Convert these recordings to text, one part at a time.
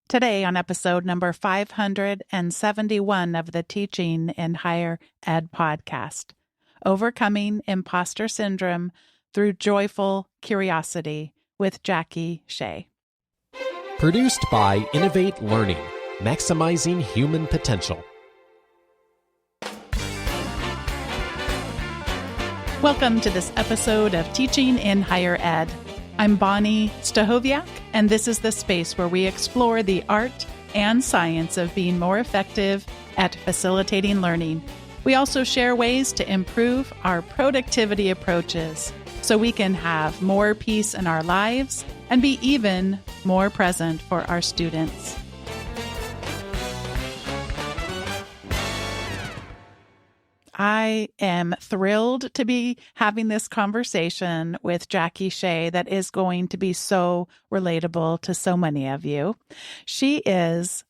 Today on episode number 571 of the Teaching in Higher Ed podcast, Overcoming Imposter Syndrome Through Joyful Curiosity with Jackie Shay. Produced by Innovate Learning, maximizing human potential. Welcome to this episode of Teaching in Higher Ed. I'm Bonnie Stahoviak, and this is the space where we explore the art and science of being more effective at facilitating learning. We also share ways to improve our productivity approaches so we can have more peace in our lives and be even more present for our students. I am thrilled to be having this conversation with Jackie Shay that is going to be so relatable to so many of you. She is,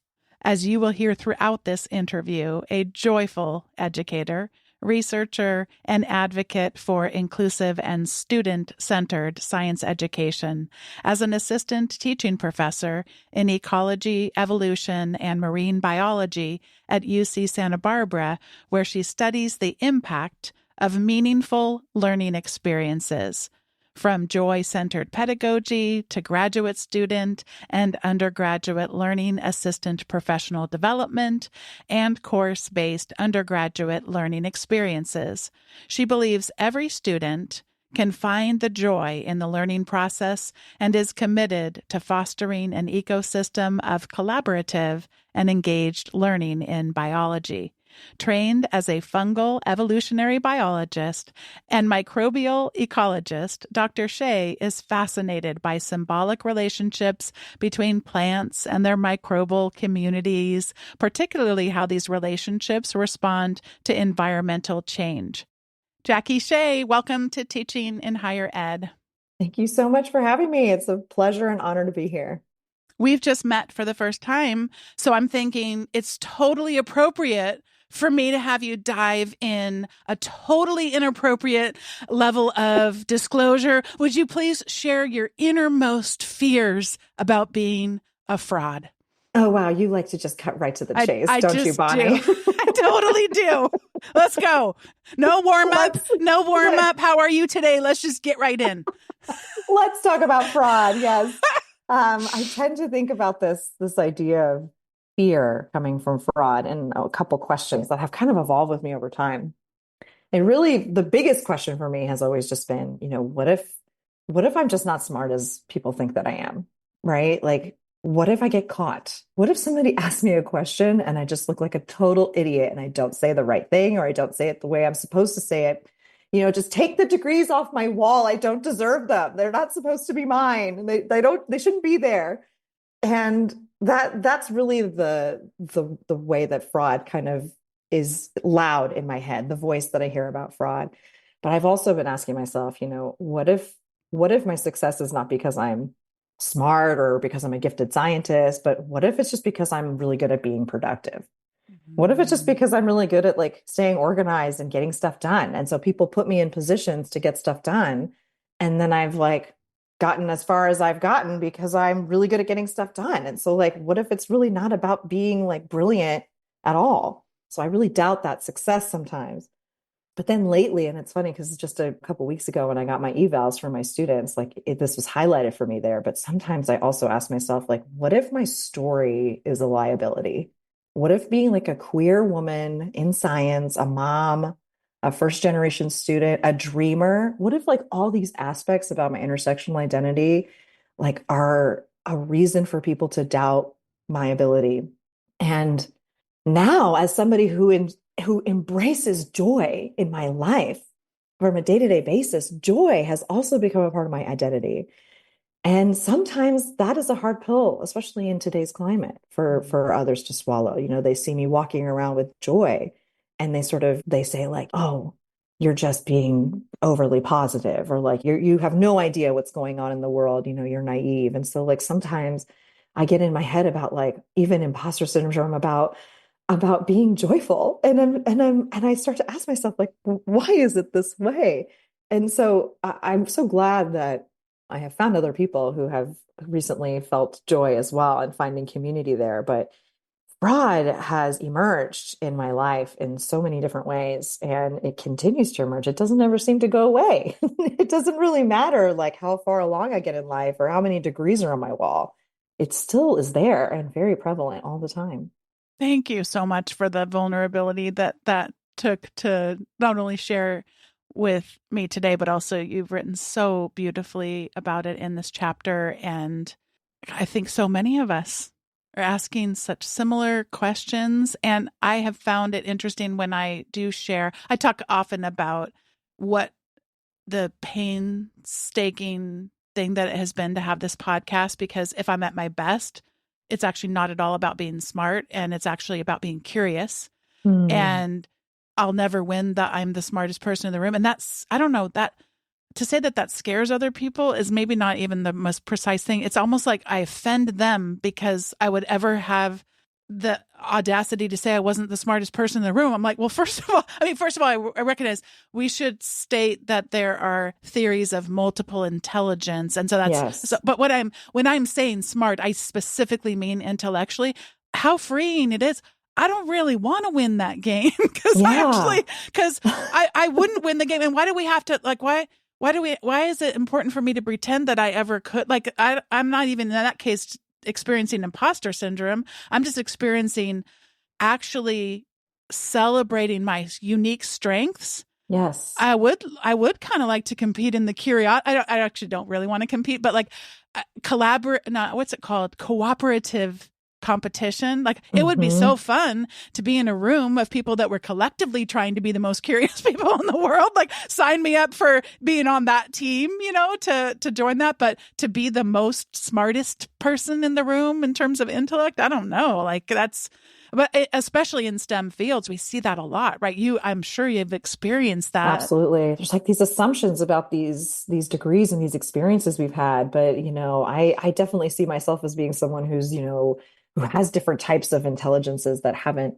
as you will hear throughout this interview, a joyful educator, researcher, and advocate for inclusive and student-centered science education. As an assistant teaching professor in ecology, evolution, and marine biology at UC Santa Barbara, where she studies the impact of meaningful learning experiences, from joy-centered pedagogy to graduate student and undergraduate learning assistant professional development and course-based undergraduate learning experiences. She believes every student can find the joy in the learning process and is committed to fostering an ecosystem of collaborative and engaged learning in biology. Trained as a fungal evolutionary biologist and microbial ecologist, Dr. Shay is fascinated by symbolic relationships between plants and their microbial communities, particularly how these relationships respond to environmental change. Jackie Shay, welcome to Teaching in Higher Ed. Thank you so much for having me. It's a pleasure and honor to be here. We've just met for the first time, so I'm thinking it's totally appropriate for me to have you dive in a totally inappropriate level of disclosure. Would you please share your innermost fears about being a fraud? Oh, wow. You like to just cut right to the chase, don't you, Bonnie? I totally do. Let's go. No warm up. How are you today? Let's just get right in. Let's talk about fraud. Yes. I tend to think about this idea of fear coming from fraud and a couple questions that have kind of evolved with me over time. And really the biggest question for me has always just been, what if I'm just not smart as people think that I am, right? Like, what if I get caught? What if somebody asks me a question and I just look like a total idiot and I don't say the right thing, or I don't say it the way I'm supposed to say it? Just take the degrees off my wall. I don't deserve them. They're not supposed to be mine. They shouldn't be there. And that's really the way that fraud kind of is loud in my head, the voice that I hear about fraud. But I've also been asking myself, what if my success is not because I'm smart or because I'm a gifted scientist, but what if it's just because I'm really good at being productive? What if it's just because I'm really good at staying organized and getting stuff done? And so people put me in positions to get stuff done. And then I've gotten as far as I've gotten because I'm really good at getting stuff done. And so what if it's really not about being brilliant at all? So I really doubt that success sometimes. But then lately, and it's funny because just a couple of weeks ago when I got my evals from my students, this was highlighted for me there. But sometimes I also ask myself, what if my story is a liability? What if being a queer woman in science, a mom, a first generation student, a dreamer, what if all these aspects about my intersectional identity are a reason for people to doubt my ability? And now, as somebody who embraces joy in my life from a day-to-day basis, joy has also become a part of my identity. And sometimes that is a hard pill, especially in today's climate, for others to swallow. They see me walking around with joy and they say oh, you're just being overly positive, or you have no idea what's going on in the world. You're naive. And so sometimes I get in my head about even imposter syndrome about being joyful. And I start to ask myself, why is it this way? And so I'm so glad that I have found other people who have recently felt joy as well and finding community there. But fraud has emerged in my life in so many different ways, and it continues to emerge. It doesn't ever seem to go away. It doesn't really matter like how far along I get in life or how many degrees are on my wall. It still is there and very prevalent all the time. Thank you so much for the vulnerability that took to not only share with me today, but also you've written so beautifully about it in this chapter. And I think so many of us are asking such similar questions. And I have found it interesting when I do share. I talk often about what the painstaking thing that it has been to have this podcast, because if I'm at my best, it's actually not at all about being smart, and it's actually about being curious. Hmm. And I'll never win that I'm the smartest person in the room. And that's, I don't know, that to say that that scares other people is maybe not even the most precise thing. It's almost like I offend them because I would ever have the audacity to say I wasn't the smartest person in the room. I'm like, well, first of all, I recognize we should state that there are theories of multiple intelligence. And so that's, so, Yes. but when I'm saying smart, I specifically mean intellectually. How freeing it is. I don't really want to win that game Yeah. because I wouldn't win the game. And why do we have to, like, why is it important for me to pretend that I ever could? Like, I'm not even in that case experiencing imposter syndrome. I'm just experiencing actually celebrating my unique strengths. Yes. I would kind of like to compete in the curiosity. I actually don't really want to compete, but like collaborate, not what's it called? Cooperative competition. Like it would be so Hmm. fun to be in a room of people that were collectively trying to be the most curious people in the world. Like sign me up for being on that team, to join that. But to be the most smartest person in the room in terms of intellect, I don't know. Like that's, but especially in STEM fields, we see that a lot, right? I'm sure you've experienced that. Absolutely. There's like these assumptions about these degrees and these experiences we've had, but I definitely see myself as being someone who's, who has different types of intelligences that haven't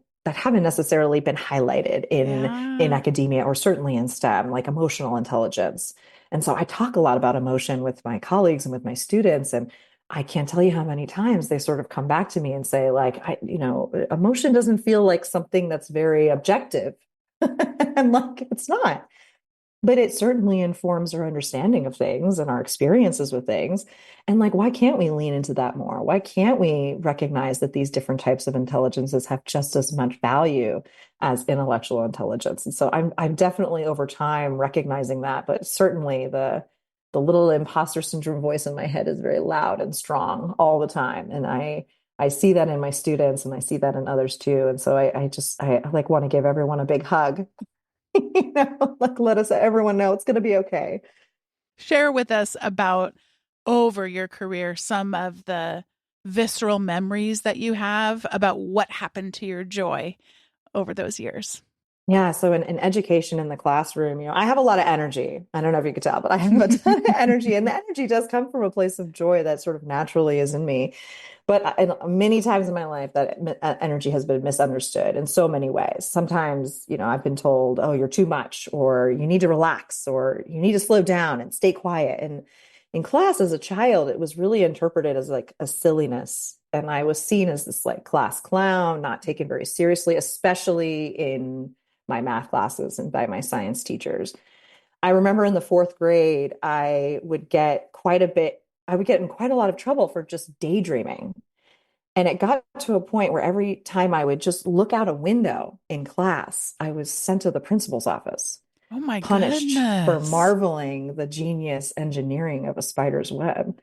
necessarily been highlighted in Yeah. academia or certainly in STEM, like emotional intelligence. And so I talk a lot about emotion with my colleagues and with my students, and I can't tell you how many times they sort of come back to me and say, like, emotion doesn't feel like something that's very objective. I'm like, it's not. But it certainly informs our understanding of things and our experiences with things. And like, why can't we lean into that more? Why can't we recognize that these different types of intelligences have just as much value as intellectual intelligence? And so I'm definitely over time recognizing that, but certainly the little imposter syndrome voice in my head is very loud and strong all the time. And I see that in my students and I see that in others too. And so I like want to give everyone a big hug. Like let us everyone know it's going to be okay. Share with us about over your career some of the visceral memories that you have about what happened to your joy over those years. Yeah, so in education in the classroom, I have a lot of energy. I don't know if you could tell, but I have a ton of energy, and the energy does come from a place of joy that sort of naturally is in me. But many times in my life, that energy has been misunderstood in so many ways. Sometimes, I've been told, "Oh, you're too much," or "You need to relax," or "You need to slow down and stay quiet." And in class as a child, it was really interpreted as like a silliness. And I was seen as this like class clown, not taken very seriously, especially in my math classes and by my science teachers. I remember in the fourth grade, I would get in quite a lot of trouble for just daydreaming. And it got to a point where every time I would just look out a window in class, I was sent to the principal's office, Oh my punished for goodness. marveling the genius engineering of a spider's web.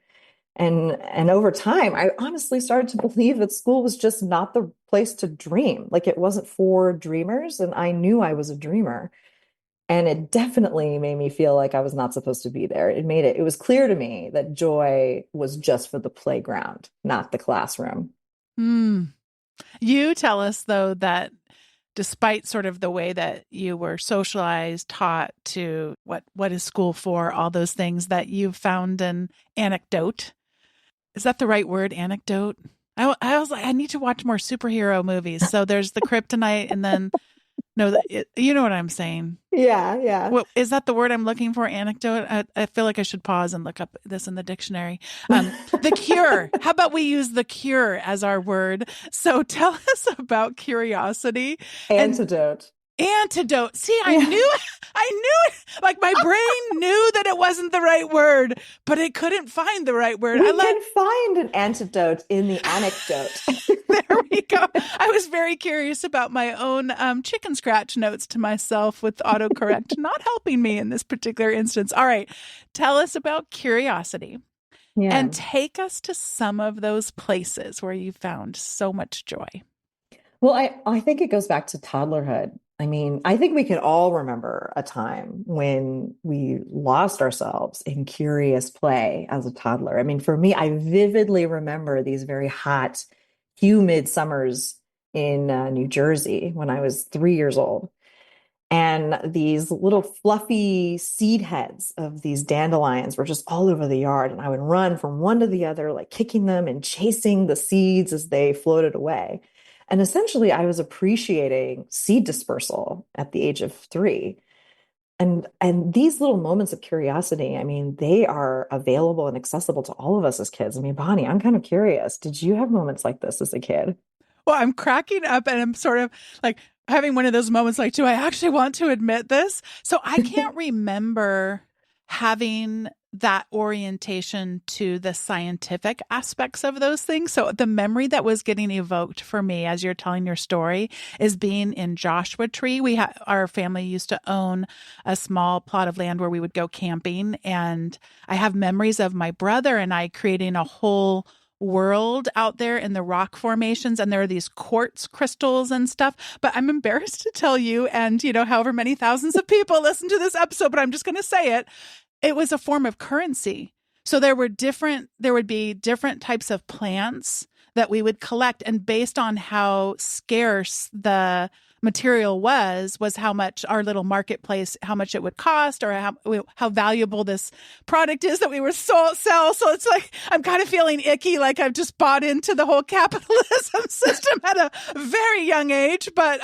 And over time, I honestly started to believe that school was just not the place to dream. Like it wasn't for dreamers, and I knew I was a dreamer. And it definitely made me feel like I was not supposed to be there. It was clear to me that joy was just for the playground, not the classroom. Hmm. You tell us, though, that despite sort of the way that you were socialized, taught to what is school for, all those things, that you found an anecdote. Is that the right word, anecdote? I was like, I need to watch more superhero movies. So there's the kryptonite, and then No, you know what I'm saying. Yeah, yeah. What is that the word I'm looking for? Anecdote? I feel like I should pause and look up this in the dictionary. The cure. How about we use the cure as our word? So tell us about curiosity and Antidote. antidote. See, Yeah. I knew it. Like my brain knew that it wasn't the right word, but it couldn't find the right word. We can find an antidote in the anecdote. There we go. I was very curious about my own chicken scratch notes to myself with autocorrect not helping me in this particular instance. All right. Tell us about curiosity Yeah. and take us to some of those places where you found so much joy. Well, I think it goes back to toddlerhood. I mean, I think we can all remember a time when we lost ourselves in curious play as a toddler. I mean, for me, I vividly remember these very hot, humid summers in New Jersey when I was 3 years old. And these little fluffy seed heads of these dandelions were just all over the yard. And I would run from one to the other, like kicking them and chasing the seeds as they floated away. And essentially, I was appreciating seed dispersal at the age of 3. And these little moments of curiosity, I mean, they are available and accessible to all of us as kids. I mean, Bonnie, I'm kind of curious. Did you have moments like this as a kid? Well, I'm cracking up and I'm sort of like having one of those moments like, do I actually want to admit this? So I can't remember having that orientation to the scientific aspects of those things. So the memory that was getting evoked for me as you're telling your story is being in Joshua Tree. Our family used to own a small plot of land where we would go camping, and I have memories of my brother and I creating a whole world out there in the rock formations, and there are these quartz crystals and stuff. But I'm embarrassed to tell you, and however many thousands of people listen to this episode, but I'm just going to say it. It was a form of currency. So there would be different types of plants that we would collect, and based on how scarce the material was how much our little marketplace, how much it would cost, or how valuable this product is that we were sell. So it's like, I'm kind of feeling icky, like I've just bought into the whole capitalism system at a very young age. But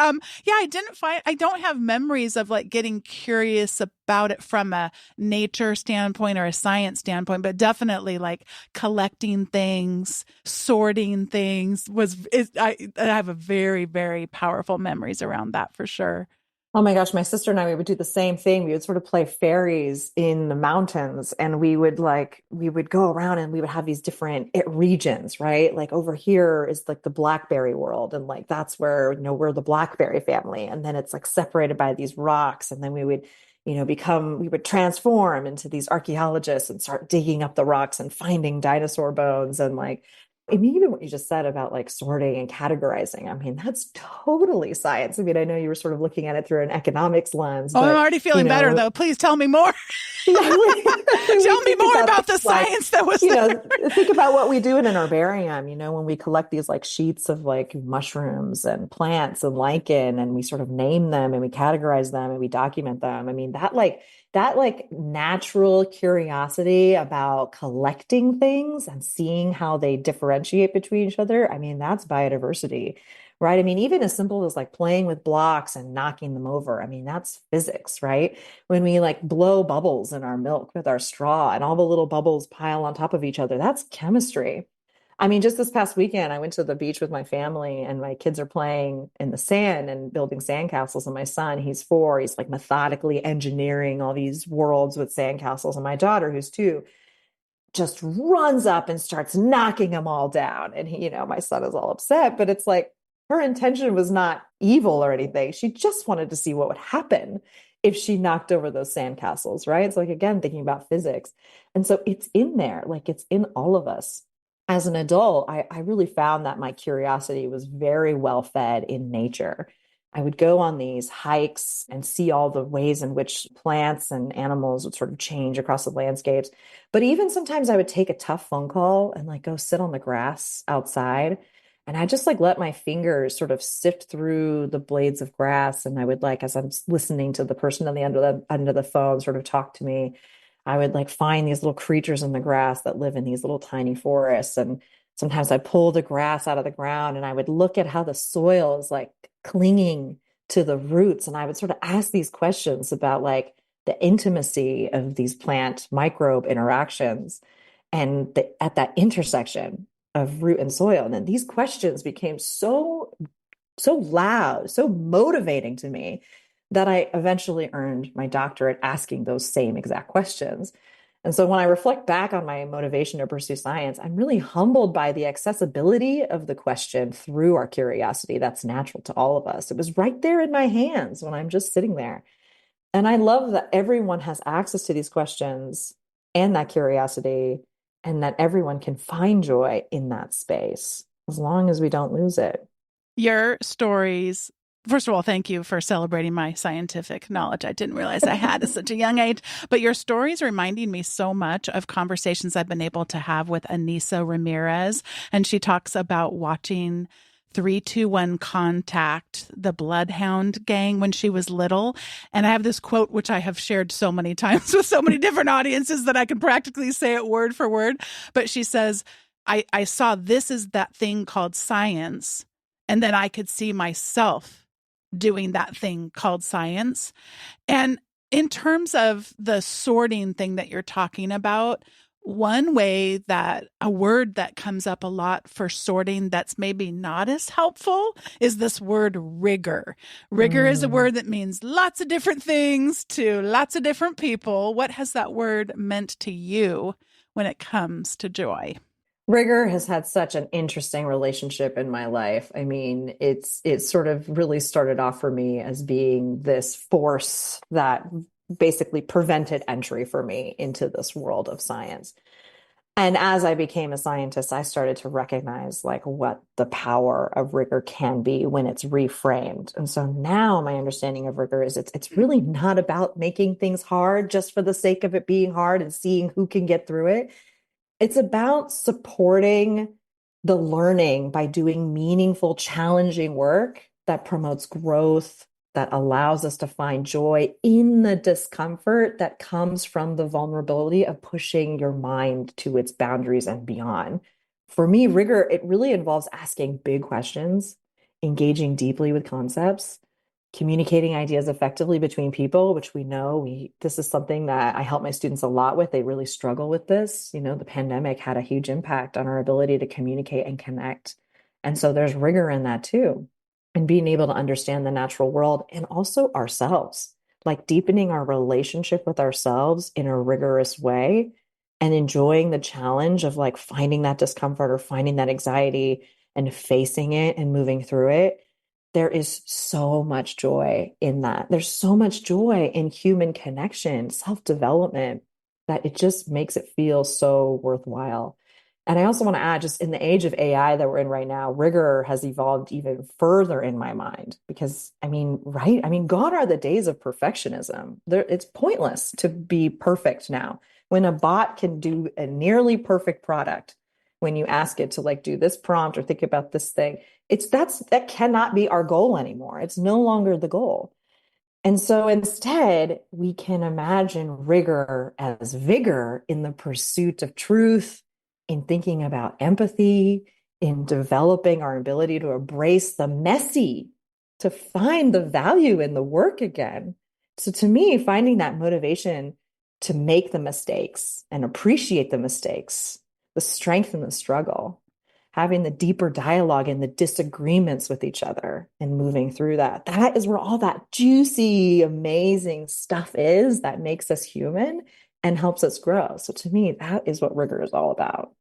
yeah, I don't have memories of like getting curious about it from a nature standpoint or a science standpoint, but definitely like collecting things, sorting things I have a very, very powerful memories around that for sure. Oh my gosh, my sister and I, we would do the same thing. We would sort of play fairies in the mountains, and we would go around and we would have these different regions, right? Like over here is like the blackberry world. And like, that's where, we're the blackberry family. And then it's like separated by these rocks. And then we would, we would transform into these archaeologists and start digging up the rocks and finding dinosaur bones. And like, I mean, even what you just said about like sorting and categorizing, I mean, that's totally science. I mean, I know you were sort of looking at it through an economics lens, Oh, I'm but already feeling better though. Please tell me more. yeah, Tell me more about the science that was there. Think about what we do in an herbarium, when we collect these like sheets of like mushrooms and plants and lichen, and we sort of name them and we categorize them and we document them. I mean, that natural curiosity about collecting things and seeing how they differentiate between each other. I mean, that's biodiversity, right? I mean, even as simple as like playing with blocks and knocking them over. I mean, that's physics, right? When we like blow bubbles in our milk with our straw and all the little bubbles pile on top of each other, that's chemistry. I mean, just this past weekend, I went to the beach with my family, and my kids are playing in the sand and building sandcastles. And my son, he's 4, he's like methodically engineering all these worlds with sandcastles. And my daughter, who's 2, just runs up and starts knocking them all down. And my son is all upset, but it's like her intention was not evil or anything. She just wanted to see what would happen if she knocked over those sandcastles, right? It's like, again, thinking about physics. And so it's in there, like it's in all of us. As an adult, I really found that my curiosity was very well fed in nature. I would go on these hikes and see all the ways in which plants and animals would sort of change across the landscapes. But even sometimes I would take a tough phone call and like go sit on the grass outside. And I just like let my fingers sort of sift through the blades of grass. And I would like, as I'm listening to the person on the under the phone sort of talk to me, I would like find these little creatures in the grass that live in these little tiny forests. And sometimes I pull the grass out of the ground and I would look at how the soil is like clinging to the roots. And I would sort of ask these questions about like the intimacy of these plant microbe interactions and at that intersection of root and soil. And then these questions became so loud, so motivating to me that I eventually earned my doctorate asking those same exact questions. And so when I reflect back on my motivation to pursue science, I'm really humbled by the accessibility of the question through our curiosity that's natural to all of us. It was right there in my hands when I'm just sitting there. And I love that everyone has access to these questions and that curiosity, and that everyone can find joy in that space as long as we don't lose it. Your stories, first of all, thank you for celebrating my scientific knowledge. I didn't realize I had at such a young age, but your stories are reminding me so much of conversations I've been able to have with Anissa Ramirez. And she talks about watching 3-2-1 Contact, the Bloodhound Gang, when she was little. And I have this quote, which I have shared so many times with so many different audiences that I can practically say it word for word. But she says, I saw this is that thing called science. And then I could see myself doing that thing called science. And in terms of the sorting thing that you're talking about, one way that a word that comes up a lot for sorting that's maybe not as helpful is this word rigor. Rigor is a word that means lots of different things to lots of different people. What has that word meant to you when it comes to joy? Rigor has had such an interesting relationship in my life. I mean, it sort of really started off for me as being this force that basically prevented entry for me into this world of science. And as I became a scientist, I started to recognize like what the power of rigor can be when it's reframed. And so now my understanding of rigor is it's really not about making things hard just for the sake of it being hard and seeing who can get through it. It's about supporting the learning by doing meaningful, challenging work that promotes growth, that allows us to find joy in the discomfort that comes from the vulnerability of pushing your mind to its boundaries and beyond. For me, rigor, it really involves asking big questions, engaging deeply with concepts, communicating ideas effectively between people, which we know this is something that I help my students a lot with. They really struggle with this. You know, the pandemic had a huge impact on our ability to communicate and connect. And so there's rigor in that too. And being able to understand the natural world and also ourselves, like deepening our relationship with ourselves in a rigorous way and enjoying the challenge of like finding that discomfort or finding that anxiety and facing it and moving through it. There is so much joy in that. There's so much joy in human connection, self-development, that it just makes it feel so worthwhile. And I also want to add, just in the age of AI that we're in right now, rigor has evolved even further in my mind because, I mean, right? I mean, gone are the days of perfectionism. It's pointless to be perfect now. When a bot can do a nearly perfect product, when you ask it to like do this prompt or think about this thing, that cannot be our goal anymore. It's no longer the goal. And so instead, we can imagine rigor as vigor in the pursuit of truth, in thinking about empathy, in developing our ability to embrace the messy, to find the value in the work again. So to me, finding that motivation to make the mistakes and appreciate the mistakes, the strength in the struggle, having the deeper dialogue and the disagreements with each other and moving through that. That is where all that juicy, amazing stuff is that makes us human and helps us grow. So to me, that is what rigor is all about.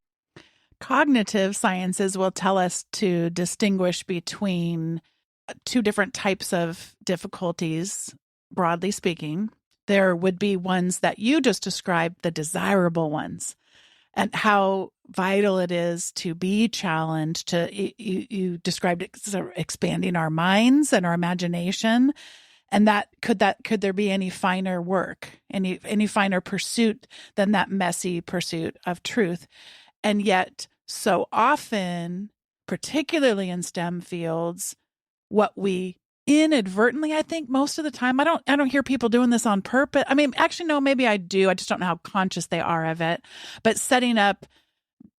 Cognitive sciences will tell us to distinguish between two different types of difficulties, broadly speaking. There would be ones that you just described, the desirable ones, and how vital it is to be challenged. You described it as expanding our minds and our imagination, and could there be any finer work, any finer pursuit than that messy pursuit of truth? And yet, so often, particularly in STEM fields, what we inadvertently, I think most of the time, I don't hear people doing this on purpose. I mean, actually, no, maybe I do. I just don't know how conscious they are of it. But setting up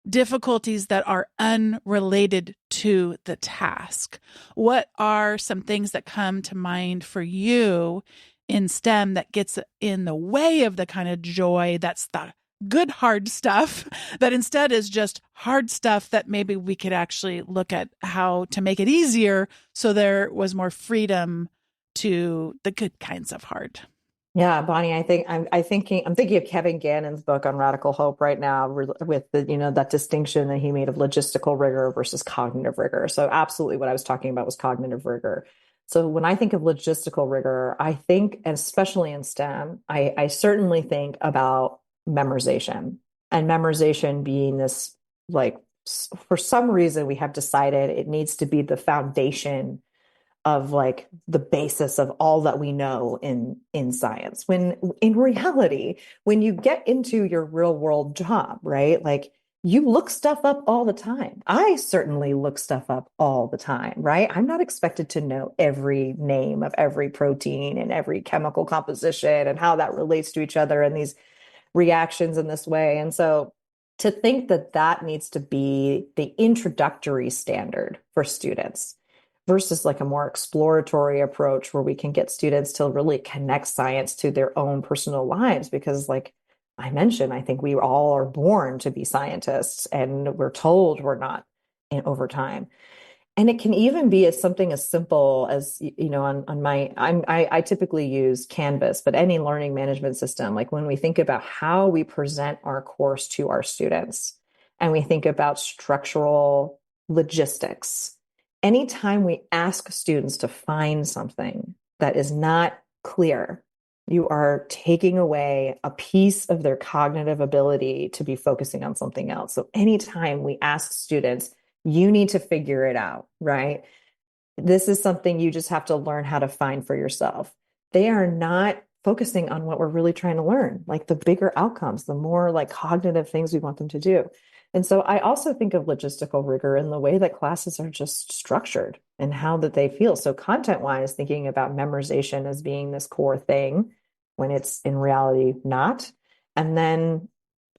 difficulties that are unrelated to the task. What are some things that come to mind for you in STEM that gets in the way of the kind of joy that's the good hard stuff that instead is just hard stuff that maybe we could actually look at how to make it easier so there was more freedom to the good kinds of hard? Yeah, Bonnie, I'm thinking of Kevin Gannon's book on radical hope right now with the, that distinction that he made of logistical rigor versus cognitive rigor. So absolutely what I was talking about was cognitive rigor. So when I think of logistical rigor, I think, and especially in STEM, I certainly think about memorization, and memorization being this, like, for some reason we have decided it needs to be the foundation of, like, the basis of all that we know in science, when in reality, when you get into your real world job, right, like, you look stuff up all the time. I certainly look stuff up all the time, right? I'm not expected to know every name of every protein and every chemical composition and how that relates to each other and these reactions in this way. And so to think that that needs to be the introductory standard for students versus, like, a more exploratory approach where we can get students to really connect science to their own personal lives. Because, like I mentioned, I think we all are born to be scientists, and we're told we're not in over time. And it can even be as something as simple as, on my, I typically use Canvas, but any learning management system, like when we think about how we present our course to our students and we think about structural logistics, anytime we ask students to find something that is not clear, you are taking away a piece of their cognitive ability to be focusing on something else. So anytime we ask students, you need to figure it out, right? This is something you just have to learn how to find for yourself. They are not focusing on what we're really trying to learn, like the bigger outcomes, the more, like, cognitive things we want them to do. And so I also think of logistical rigor in the way that classes are just structured and how that they feel. So content-wise, thinking about memorization as being this core thing when it's in reality not. And then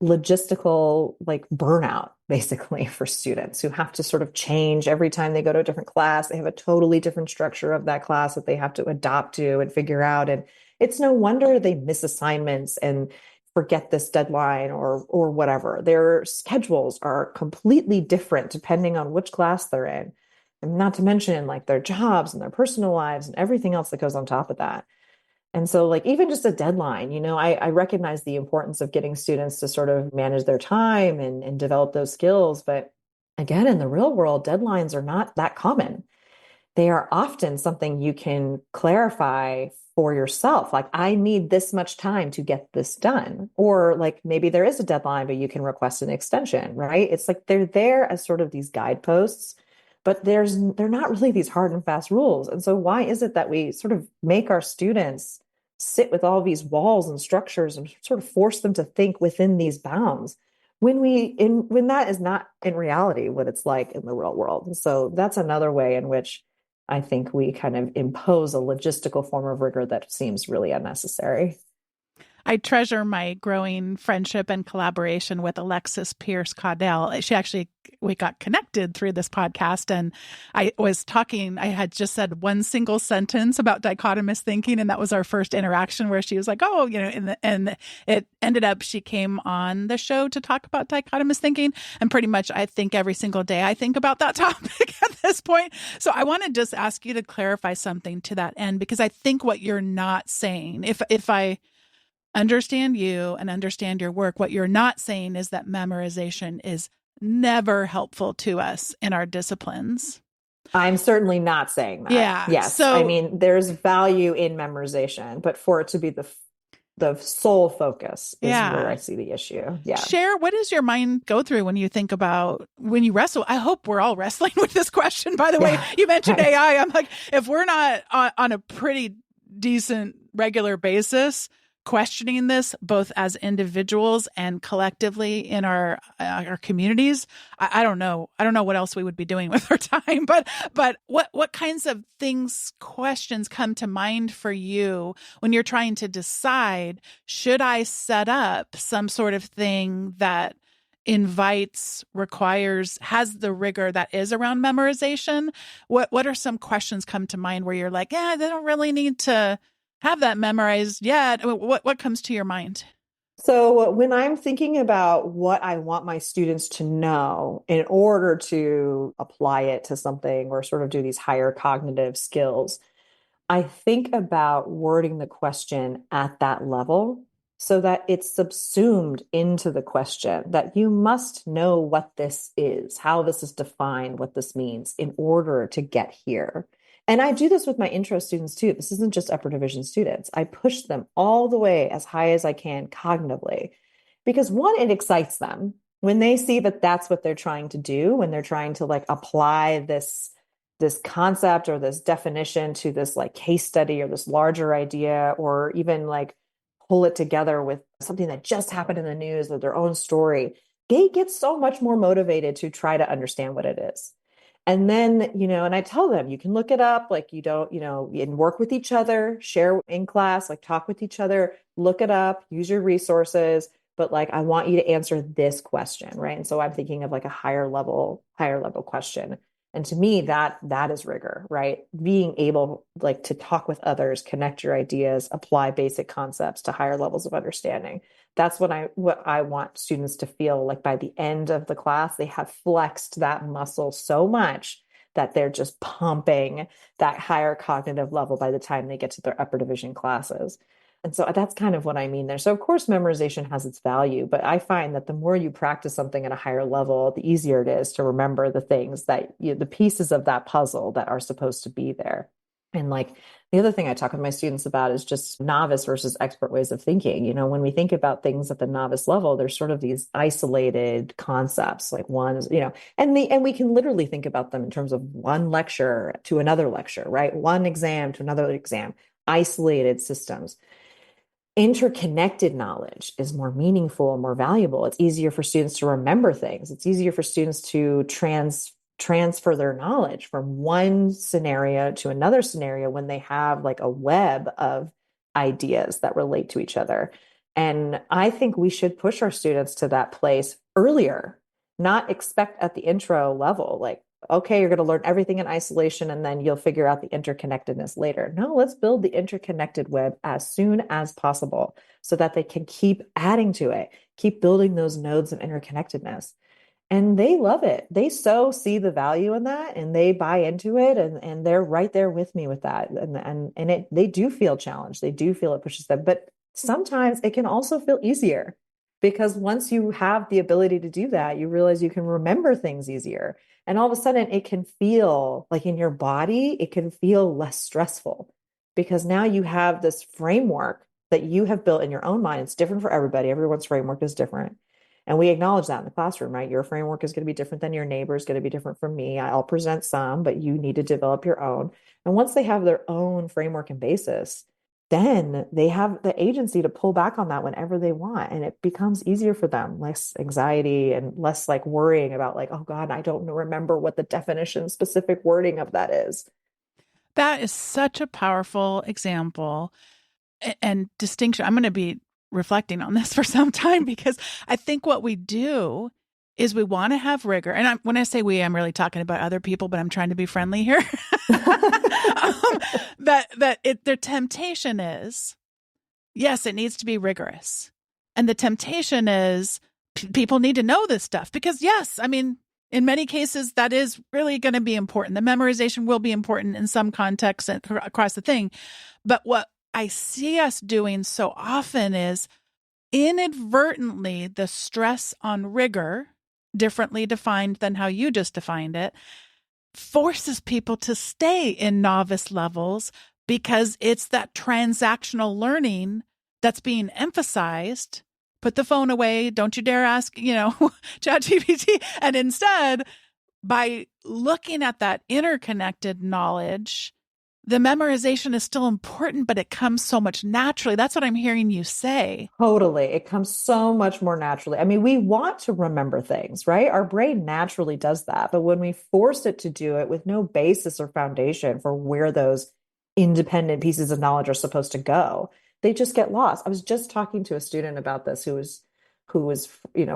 logistical, like, burnout, basically, for students who have to sort of change every time they go to a different class. They have a totally different structure of that class that they have to adopt to and figure out. And it's no wonder they miss assignments and forget this deadline or whatever. Their schedules are completely different depending on which class they're in. And not to mention, like, their jobs and their personal lives and everything else that goes on top of that. And so, like, even just a deadline, I recognize the importance of getting students to sort of manage their time and develop those skills. But again, in the real world, deadlines are not that common. They are often something you can clarify for yourself. Like, I need this much time to get this done. Or, like, maybe there is a deadline, but you can request an extension, right? It's like they're there as sort of these guideposts, but they're not really these hard and fast rules. And so why is it that we sort of make our students sit with all these walls and structures and sort of force them to think within these bounds when that is not in reality what it's like in the real world? And so that's another way in which I think we kind of impose a logistical form of rigor that seems really unnecessary. I treasure my growing friendship and collaboration with Alexis Pierce Caudell. We got connected through this podcast, and I had just said one single sentence about dichotomous thinking, and that was our first interaction where she was like, oh, and it ended up, she came on the show to talk about dichotomous thinking. And pretty much I think every single day I think about that topic at this point. So I want to just ask you to clarify something to that end, because I think what you're not saying, if I understand you and understand your work, what you're not saying is that memorization is never helpful to us in our disciplines. I'm certainly not saying that. Yeah. Yes. So, I mean, there's value in memorization, but for it to be the sole focus is where I see the issue. Yeah. Share, what does your mind go through when you think about, when you wrestle? I hope we're all wrestling with this question, by the way. You mentioned AI. I'm like, if we're not on a pretty decent regular basis questioning this, both as individuals and collectively in our communities, I don't know what else we would be doing with our time. But what kinds of questions come to mind for you when you're trying to decide, should I set up some sort of thing that has the rigor that is around memorization? What are some questions come to mind where you're like, yeah, they don't really need to have that memorized yet? What comes to your mind? So when I'm thinking about what I want my students to know in order to apply it to something or sort of do these higher cognitive skills, I think about wording the question at that level so that it's subsumed into the question, that you must know what this is, how this is defined, what this means in order to get here. And I do this with my intro students too. This isn't just upper division students. I push them all the way as high as I can cognitively because one, it excites them when they see that that's what they're trying to do, when they're trying to like apply this concept or this definition to this like case study or this larger idea, or even like pull it together with something that just happened in the news or their own story. They get so much more motivated to try to understand what it is. And then, and I tell them, you can look it up, like you don't, and work with each other, share in class, like talk with each other, look it up, use your resources. But like, I want you to answer this question, right? And so I'm thinking of like a higher level question. And to me, that is rigor, right? Being able like to talk with others, connect your ideas, apply basic concepts to higher levels of understanding. That's what I want students to feel like by the end of the class, they have flexed that muscle so much that they're just pumping that higher cognitive level by the time they get to their upper division classes. And so that's kind of what I mean there. So, of course, memorization has its value, but I find that the more you practice something at a higher level, the easier it is to remember the things that the pieces of that puzzle that are supposed to be there. And like the other thing I talk with my students about is just novice versus expert ways of thinking. When we think about things at the novice level, there's sort of these isolated concepts, like one's, and we can literally think about them in terms of one lecture to another lecture, right? One exam to another exam, isolated systems. Interconnected knowledge is more meaningful and more valuable. It's easier for students to remember things. It's easier for students to transfer their knowledge from one scenario to another scenario when they have like a web of ideas that relate to each other. And I think we should push our students to that place earlier, not expect at the intro level, like, okay, you're going to learn everything in isolation and then you'll figure out the interconnectedness later. No, let's build the interconnected web as soon as possible so that they can keep adding to it, keep building those nodes of interconnectedness. And they love it. They so see the value in that and they buy into it and they're right there with me with that. And they do feel challenged. They do feel it pushes them, but sometimes it can also feel easier because once you have the ability to do that, you realize you can remember things easier. And all of a sudden it can feel like in your body, it can feel less stressful because now you have this framework that you have built in your own mind. It's different for everybody. Everyone's framework is different. And we acknowledge that in the classroom, right? Your framework is going to be different than your neighbor's, going to be different from me. I'll present some, but you need to develop your own. And once they have their own framework and basis, then they have the agency to pull back on that whenever they want. And it becomes easier for them, less anxiety and less like worrying about like, oh God, I don't remember what the definition, specific wording of that is. That is such a powerful example and distinction. I'm going to be reflecting on this for some time because I think what we do is we want to have rigor. And when I say we, I'm really talking about other people, but I'm trying to be friendly here. The temptation is, yes, it needs to be rigorous. And the temptation is people need to know this stuff because yes, I mean, in many cases, that is really going to be important. The memorization will be important in some contexts and across the thing. But what I see us doing so often is inadvertently the stress on rigor, differently defined than how you just defined it, forces people to stay in novice levels because it's that transactional learning that's being emphasized. Put the phone away. Don't you dare ask, ChatGPT. And instead, by looking at that interconnected knowledge, the memorization is still important, but it comes so much naturally. That's what I'm hearing you say. Totally. It comes so much more naturally. I mean, we want to remember things, right? Our brain naturally does that. But when we force it to do it with no basis or foundation for where those independent pieces of knowledge are supposed to go, they just get lost. I was just talking to a student about this who who was,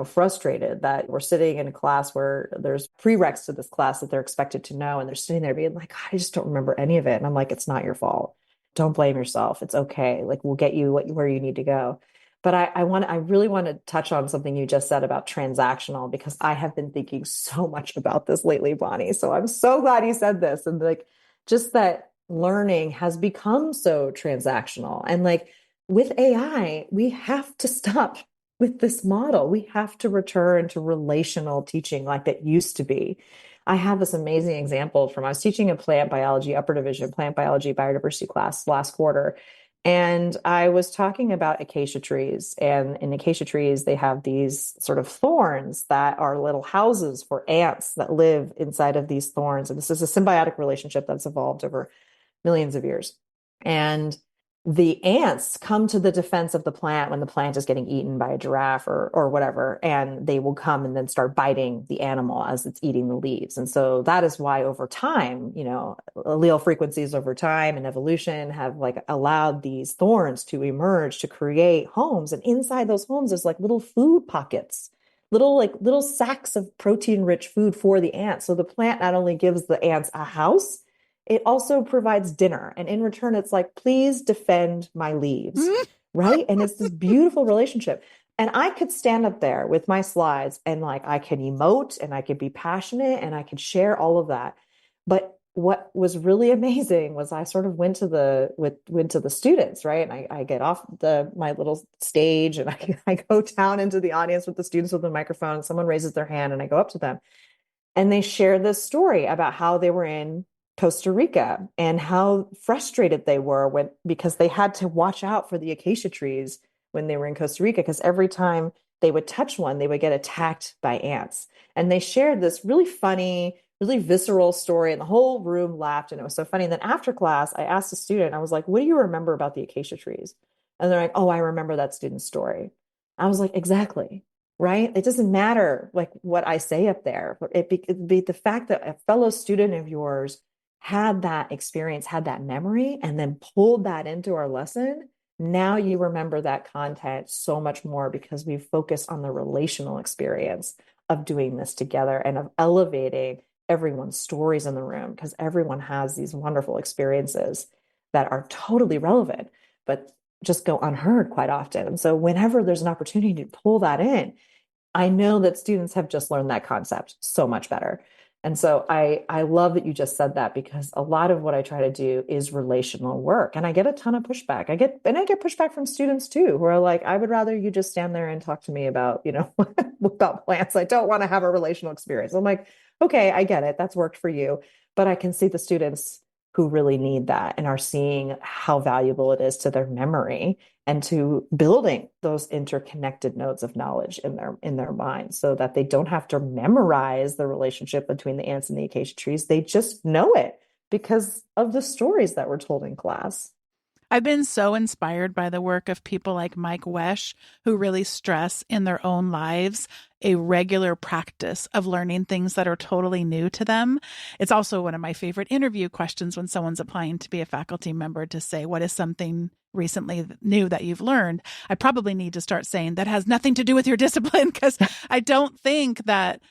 frustrated that we're sitting in a class where there's prereqs to this class that they're expected to know. And they're sitting there being like, God, I just don't remember any of it. And I'm like, it's not your fault. Don't blame yourself. It's okay. Like, we'll get you where you need to go. But I really want to touch on something you just said about transactional, because I have been thinking so much about this lately, Bonnie. So I'm so glad you said this. And like, just that learning has become so transactional. And like with AI, we have to stop with this model. We have to return to relational teaching like that used to be. I have this amazing example I was teaching a plant biology, upper division plant biology biodiversity class last quarter. And I was talking about acacia trees. And in acacia trees, they have these sort of thorns that are little houses for ants that live inside of these thorns. And this is a symbiotic relationship that's evolved over millions of years. And the ants come to the defense of the plant when the plant is getting eaten by a giraffe or whatever, and they will come and then start biting the animal as it's eating the leaves. And so that is why over time, allele frequencies over time and evolution have like allowed these thorns to emerge to create homes. And inside those homes is like little food pockets, little sacks of protein rich food for the ants. So the plant not only gives the ants a house, it also provides dinner. And in return, it's like, please defend my leaves, right? And it's this beautiful relationship. And I could stand up there with my slides and like, I can emote and I could be passionate and I could share all of that. But what was really amazing was I sort of went to the students, right? And I get off my little stage and I go down into the audience with the students with the microphone, and someone raises their hand and I go up to them and they share this story about how they were in Costa Rica and how frustrated they were because they had to watch out for the acacia trees when they were in Costa Rica, because every time they would touch one, they would get attacked by ants. And they shared this really funny, really visceral story, and the whole room laughed, and it was so funny. And then after class, I asked a student, I was like, what do you remember about the acacia trees? And they're like, oh, I remember that student's story. I was like, exactly. Right? It doesn't matter like what I say up there. It'd be the fact that a fellow student of yours had that experience, had that memory, and then pulled that into our lesson. Now you remember that content so much more because we focus on the relational experience of doing this together and of elevating everyone's stories in the room, because everyone has these wonderful experiences that are totally relevant, but just go unheard quite often. And so whenever there's an opportunity to pull that in, I know that students have just learned that concept so much better. And so I love that you just said that, because a lot of what I try to do is relational work. And I get a ton of pushback. I get pushback from students too, who are like, I would rather you just stand there and talk to me about, about plants. I don't want to have a relational experience. I'm like, okay, I get it. That's worked for you. But I can see the students who really need that and are seeing how valuable it is to their memory and to building those interconnected nodes of knowledge in their mind, so that they don't have to memorize the relationship between the ants and the acacia trees. They just know it because of the stories that were told in class. I've been so inspired by the work of people like Mike Wesch, who really stress in their own lives a regular practice of learning things that are totally new to them. It's also one of my favorite interview questions when someone's applying to be a faculty member, to say, what is something recently new that you've learned? I probably need to start saying that has nothing to do with your discipline, because I don't think that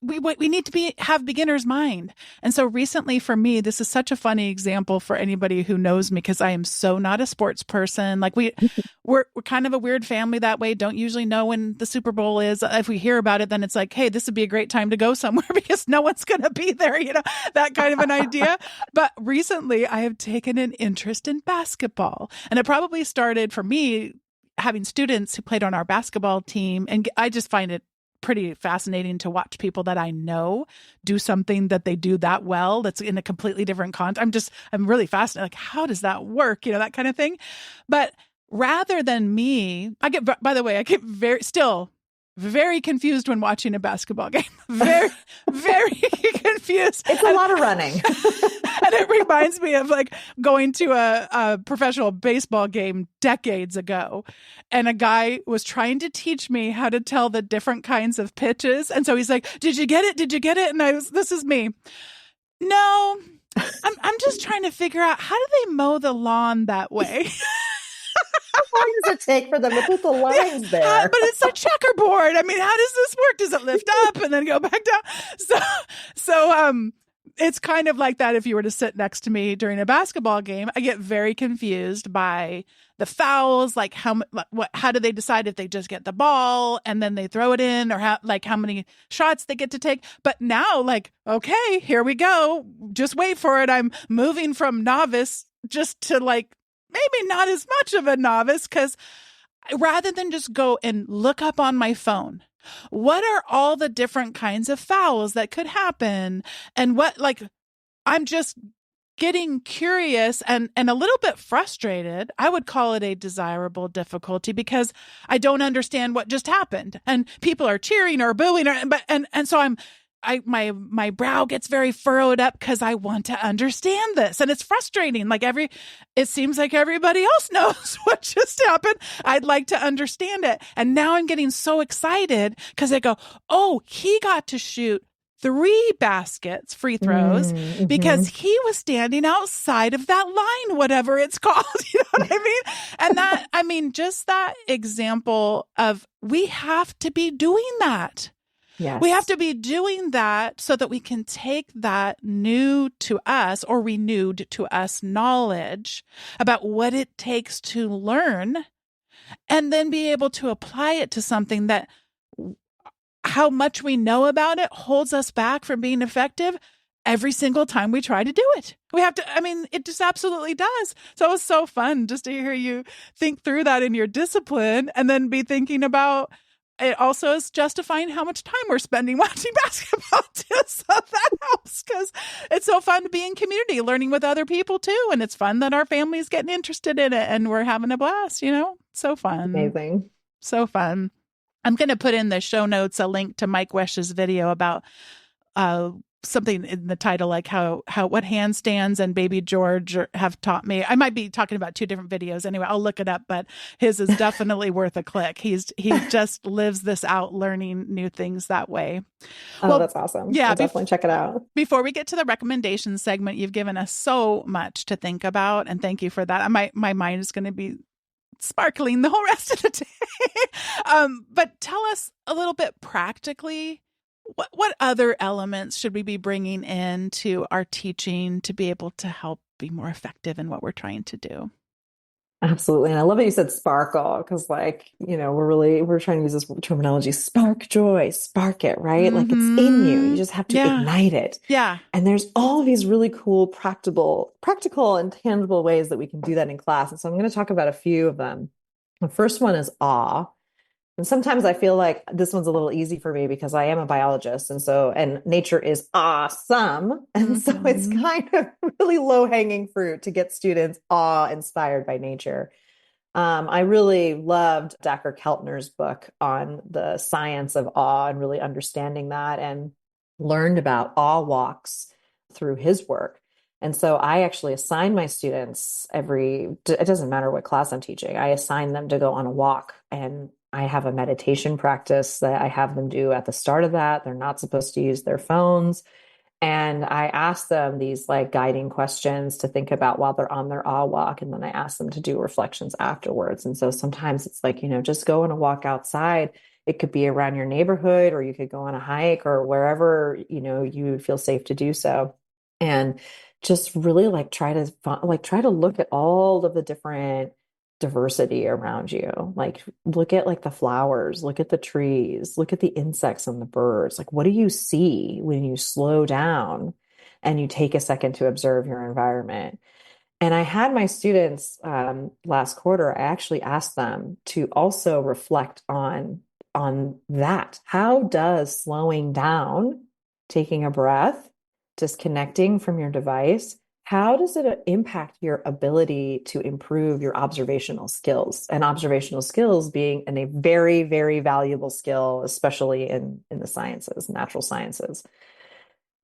we need to have beginner's mind. And so recently for me, this is such a funny example for anybody who knows me, because I am so not a sports person. Like we're kind of a weird family that way. Don't usually know when the Super Bowl is. If we hear about it, then it's like, hey, this would be a great time to go somewhere because no one's going to be there, that kind of an idea. But recently I have taken an interest in basketball, and it probably started for me having students who played on our basketball team. And I just find it pretty fascinating to watch people that I know do something that they do that well, that's in a completely different context. I'm really fascinated. Like, how does that work? That kind of thing. But rather than me, I get very confused when watching a basketball game. Very, very confused. It's a lot of running. And it reminds me of like going to a professional baseball game decades ago. And a guy was trying to teach me how to tell the different kinds of pitches. And so he's like, did you get it? Did you get it? And this is me. No, I'm just trying to figure out, how do they mow the lawn that way? How long does to take for them to put the lines there. But it's a checkerboard. I mean, how does this work? Does it lift up and then go back down? So it's kind of like that. If you were to sit next to me during a basketball game, I get very confused by the fouls. Like how do they decide if they just get the ball and then they throw it in, or how many shots they get to take? But now, like, okay, here we go. Just wait for it. I'm moving from novice just to like maybe not as much of a novice, because rather than just go and look up on my phone, what are all the different kinds of fouls that could happen? And I'm just getting curious and a little bit frustrated. I would call it a desirable difficulty, because I don't understand what just happened. And people are cheering or booing, and so my brow gets very furrowed up because I want to understand this. And it's frustrating. It seems like everybody else knows what just happened. I'd like to understand it. And now I'm getting so excited because I go, oh, he got to shoot 3 baskets, free throws, because he was standing outside of that line, whatever it's called. You know what I mean? And just that example of, we have to be doing that. Yes. We have to be doing that so that we can take that new to us or renewed to us knowledge about what it takes to learn, and then be able to apply it to something that how much we know about it holds us back from being effective every single time we try to do it. We have to, it just absolutely does. So it was so fun just to hear you think through that in your discipline, and then be thinking about it also is justifying how much time we're spending watching basketball too. So that helps, because it's so fun to be in community, learning with other people too. And it's fun that our family's getting interested in it and we're having a blast, so fun. Amazing. So fun. I'm going to put in the show notes a link to Mike Wesch's video about something in the title, like what handstands and Baby George have taught me. I might be talking about 2 different videos. Anyway, I'll look it up, but his is definitely worth a click. He just lives this out, learning new things that way. Oh, well, that's awesome. Yeah, I'll definitely check it out. Before we get to the recommendation segment, you've given us so much to think about, and thank you for that. My mind is going to be sparkling the whole rest of the day. But tell us a little bit practically, what other elements should we be bringing into our teaching to be able to help be more effective in what we're trying to do? Absolutely. And I love that you said sparkle, because we're trying to use this terminology, spark joy, spark it, right? Like, it's in you. You just have to ignite it. Yeah. And there's all of these really cool, practical and tangible ways that we can do that in class. And so I'm going to talk about a few of them. The first one is awe. And sometimes I feel like this one's a little easy for me because I am a biologist. And nature is awesome. And so it's kind of really low hanging fruit to get students awe-inspired by nature. I really loved Dr. Keltner's book on the science of awe and really understanding that, and learned about awe walks through his work. And so I actually assign my students it doesn't matter what class I'm teaching, I assign them to go on a walk, and I have a meditation practice that I have them do at the start of that. They're not supposed to use their phones. And I ask them these like guiding questions to think about while they're on their awe walk. And then I ask them to do reflections afterwards. And so sometimes it's like, just go on a walk outside. It could be around your neighborhood, or you could go on a hike, or wherever, you would feel safe to do so. And just really try to look at all of the different diversity around you. Like, look at the flowers, look at the trees, look at the insects and the birds. Like, what do you see when you slow down and you take a second to observe your environment? And I had my students last quarter, I actually asked them to also reflect on that. How does slowing down, taking a breath, disconnecting from your device, how does it impact your ability to improve your observational skills? And observational skills being a very, very valuable skill, especially in the sciences, natural sciences.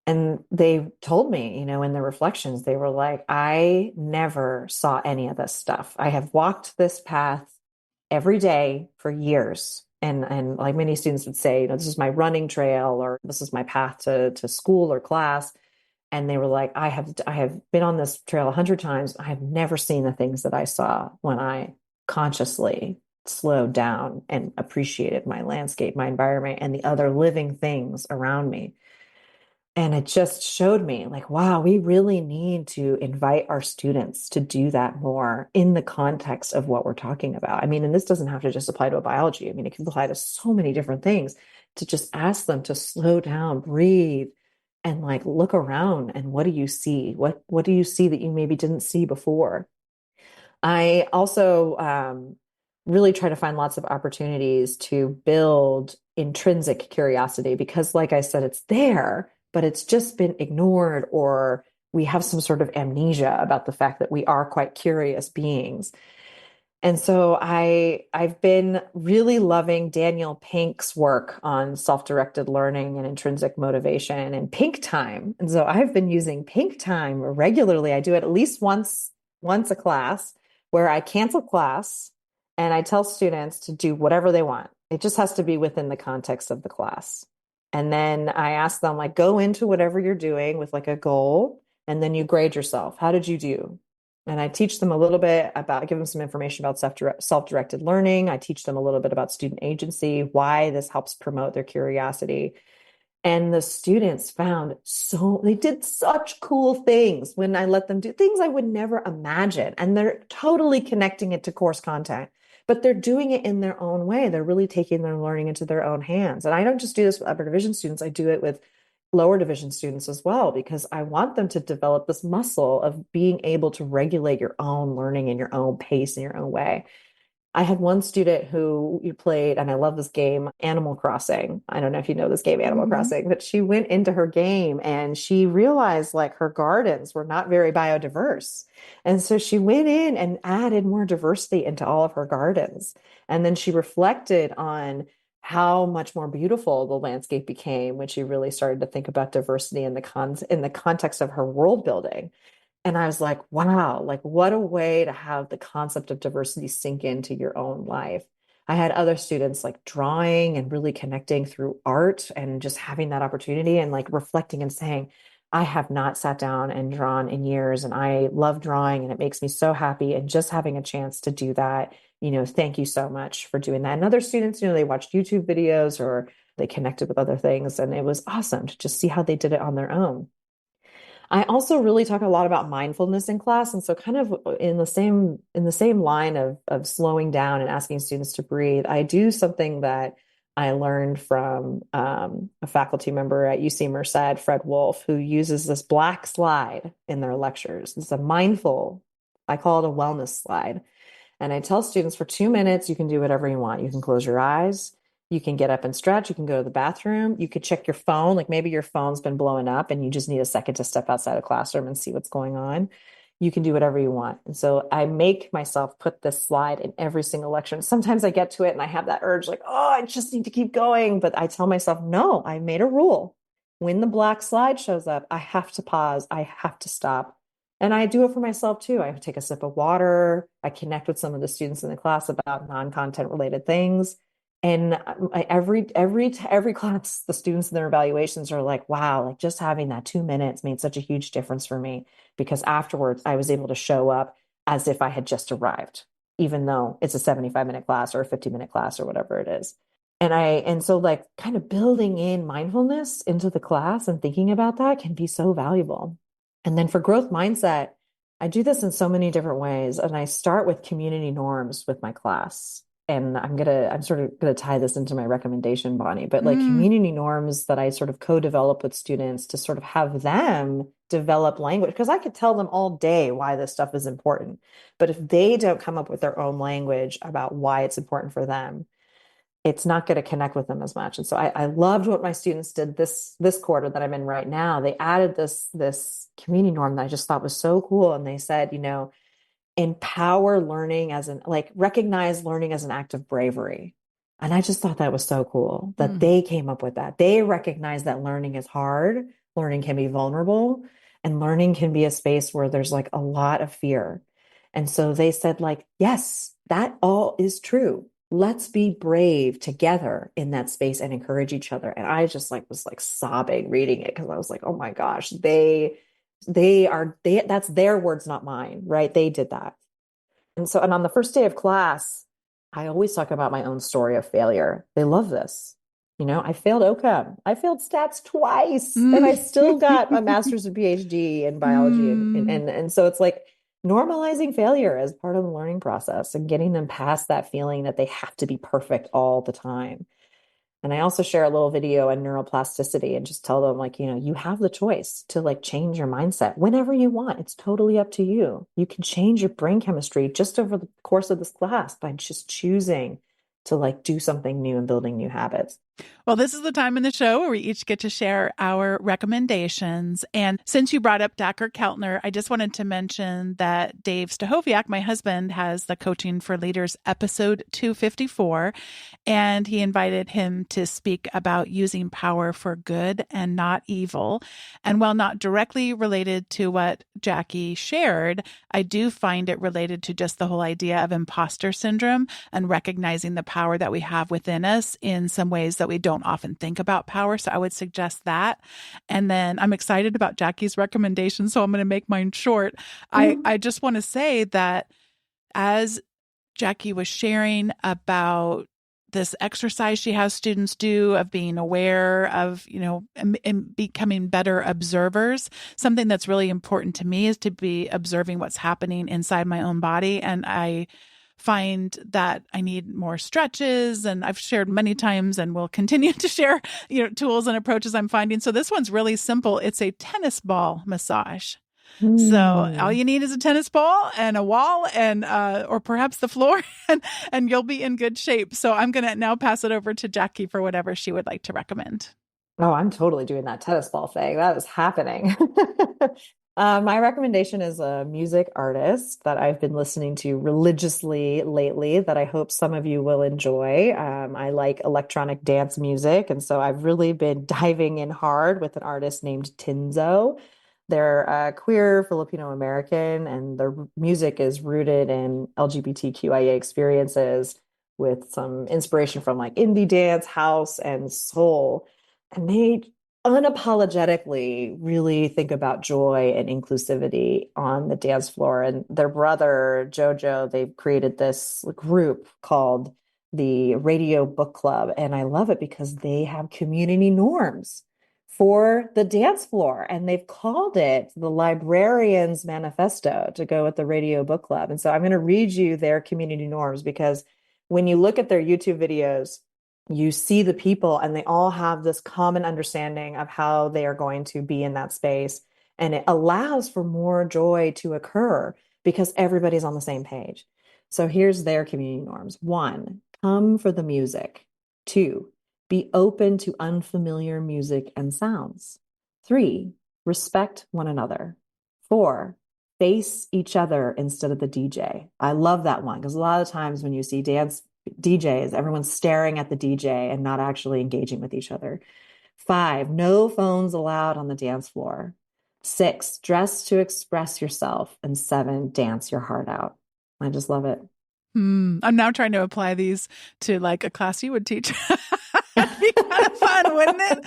And they told me, in their reflections, they were like, I never saw any of this stuff. I have walked this path every day for years. And like many students would say, this is my running trail, or this is my path to school or class. And they were like, I have been on this trail 100 times. I have never seen the things that I saw when I consciously slowed down and appreciated my landscape, my environment, and the other living things around me. And it just showed me like, wow, we really need to invite our students to do that more in the context of what we're talking about. I mean, and this doesn't have to just apply to a biology. I mean, it can apply to so many different things, to just ask them to slow down, breathe, and like look around and what do you see? What do you see that you maybe didn't see before? I also really try to find lots of opportunities to build intrinsic curiosity because, like I said, it's there, but it's just been ignored, or we have some sort of amnesia about the fact that we are quite curious beings. And so I've been really loving Daniel Pink's work on self-directed learning and intrinsic motivation and Pink Time. And so I've been using Pink Time regularly. I do it at least once a class where I cancel class and I tell students to do whatever they want. It just has to be within the context of the class. And then I ask them like go into whatever you're doing with like a goal and then you grade yourself. How did you do? And I teach them a little bit about, give them some information about self-directed learning. I teach them a little bit about student agency, why this helps promote their curiosity. And the students they did such cool things when I let them do things I would never imagine. And they're totally connecting it to course content, but they're doing it in their own way. They're really taking their learning into their own hands. And I don't just do this with upper division students, I do it with lower division students as well, because I want them to develop this muscle of being able to regulate your own learning in your own pace in your own way. I had one student who you played, and I love this game, Animal Crossing. I don't know if you know this game, Animal Mm-hmm. Crossing, but she went into her game and she realized like her gardens were not very biodiverse. And so she went in and added more diversity into all of her gardens. And then she reflected on how much more beautiful the landscape became when she really started to think about diversity in the context of her world building. And I was like, wow, like what a way to have the concept of diversity sink into your own life. I had other students like drawing and really connecting through art and just having that opportunity and like reflecting and saying, I have not sat down and drawn in years and I love drawing and it makes me so happy. And just having a chance to do that, thank you so much for doing that. And other students, they watched YouTube videos or they connected with other things. And it was awesome to just see how they did it on their own. I also really talk a lot about mindfulness in class. And so kind of in the same line of slowing down and asking students to breathe, I do something that I learned from a faculty member at UC Merced, Fred Wolf, who uses this black slide in their lectures. It's I call it a wellness slide. And I tell students for 2 minutes, you can do whatever you want. You can close your eyes. You can get up and stretch. You can go to the bathroom. You could check your phone. Like maybe your phone's been blowing up and you just need a second to step outside the classroom and see what's going on. You can do whatever you want. And so I make myself put this slide in every single lecture. And sometimes I get to it and I have that urge like, oh, I just need to keep going. But I tell myself, no, I made a rule. When the black slide shows up, I have to pause. I have to stop. And I do it for myself too. I take a sip of water. I connect with some of the students in the class about non-content related things. And every class, the students in their evaluations are like, wow, like just having that 2 minutes made such a huge difference for me because afterwards I was able to show up as if I had just arrived, even though it's a 75-minute class or a 50-minute class or whatever it is. And so like kind of building in mindfulness into the class and thinking about that can be so valuable. And then for growth mindset, I do this in so many different ways. And I start with community norms with my class. And I'm sort of gonna tie this into my recommendation, Bonnie, but like Mm. community norms that I sort of co-develop with students to sort of have them develop language. Because I could tell them all day why this stuff is important. But if they don't come up with their own language about why it's important for them, it's not going to connect with them as much. And so I loved what my students did this quarter that I'm in right now. They added this community norm that I just thought was so cool. And they said, empower learning recognize learning as an act of bravery. And I just thought that was so cool that Mm. they came up with that. They recognize that learning is hard, learning can be vulnerable, and learning can be a space where there's like a lot of fear. And so they said, like, yes, that all is true. Let's be brave together in that space and encourage each other. And I just like was like sobbing reading it because I was like, oh my gosh, that's their words, not mine, right? They did that. And on the first day of class, I always talk about my own story of failure. They love this. I failed OCHA. I failed stats twice, and I still got a master's and PhD in biology. And so it's like normalizing failure as part of the learning process and getting them past that feeling that they have to be perfect all the time. And I also share a little video on neuroplasticity and just tell them, like, you have the choice to like change your mindset whenever you want. It's totally up to you. You can change your brain chemistry just over the course of this class by just choosing to like do something new and building new habits. Well, this is the time in the show where we each get to share our recommendations. And since you brought up Dacher Keltner, I just wanted to mention that Dave Stachowiak, my husband, has the Coaching for Leaders episode 254, and he invited him to speak about using power for good and not evil. And while not directly related to what Jackie shared, I do find it related to just the whole idea of imposter syndrome and recognizing the power that we have within us in some ways that we don't often think about power. So I would suggest that. And then I'm excited about Jackie's recommendation, so I'm going to make mine short. I just want to say that as Jackie was sharing about this exercise she has students do of being aware of, and becoming better observers, something that's really important to me is to be observing what's happening inside my own body. And I find that I need more stretches, and I've shared many times and will continue to share, tools and approaches I'm finding. So this one's really simple. It's a tennis ball massage. So all you need is a tennis ball and a wall and, or perhaps the floor, and you'll be in good shape. So I'm going to now pass it over to Jackie for whatever she would like to recommend. Oh, I'm totally doing that tennis ball thing. That is happening. My recommendation is a music artist that I've been listening to religiously lately that I hope some of you will enjoy. I like electronic dance music, and so I've really been diving in hard with an artist named Tinzo. They're queer Filipino American, and their music is rooted in LGBTQIA experiences with some inspiration from like indie dance, house, and soul. And they unapologetically really think about joy and inclusivity on the dance floor. And their brother, Jojo, they've created this group called the Radio Book Club. And I love it because they have community norms for the dance floor. And they've called it the Librarian's Manifesto to go with the Radio Book Club. And so I'm going to read you their community norms, because when you look at their YouTube videos, you see the people and they all have this common understanding of how they are going to be in that space. And it allows for more joy to occur because everybody's on the same page. So here's their community norms. 1, come for the music. 2, be open to unfamiliar music and sounds. 3, respect one another. 4, face each other instead of the DJ. I love that one because a lot of times when you see dance DJs, everyone's staring at the DJ and not actually engaging with each other. 5, no phones allowed on the dance floor. 6, dress to express yourself. And 7, dance your heart out. I just love it. I'm now trying to apply these to like a class you would teach. That'd be kind of fun, wouldn't it?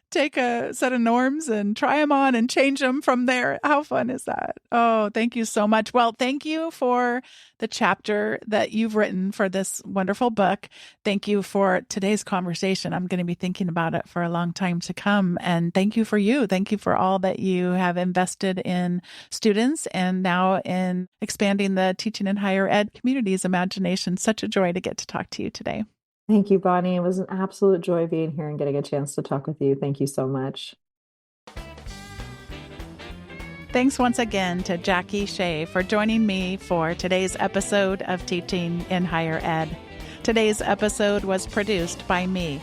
Take a set of norms and try them on and change them from there. How fun is that? Oh, thank you so much. Well, thank you for the chapter that you've written for this wonderful book. Thank you for today's conversation. I'm going to be thinking about it for a long time to come. And thank you for you. Thank you for all that you have invested in students and now in expanding the teaching and higher ed community's imagination. Such a joy to get to talk to you today. Thank you, Bonnie. It was an absolute joy being here and getting a chance to talk with you. Thank you so much. Thanks once again to Jackie Shay for joining me for today's episode of Teaching in Higher Ed. Today's episode was produced by me,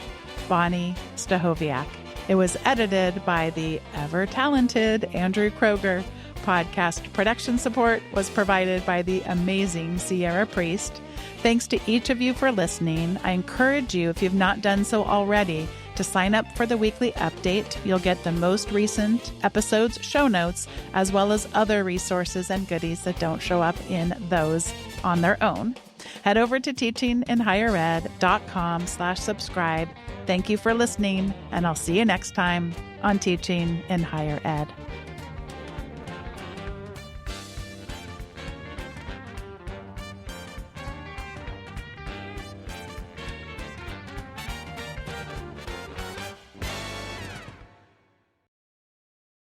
Bonnie Stachowiak. It was edited by the ever-talented Andrew Kroger. Podcast production support was provided by the amazing Sierra Priest. Thanks to each of you for listening. I encourage you, if you've not done so already, to sign up for the weekly update. You'll get the most recent episodes, show notes, as well as other resources and goodies that don't show up in those on their own. Head over to teachinginhighered.com/subscribe. Thank you for listening, and I'll see you next time on Teaching in Higher Ed.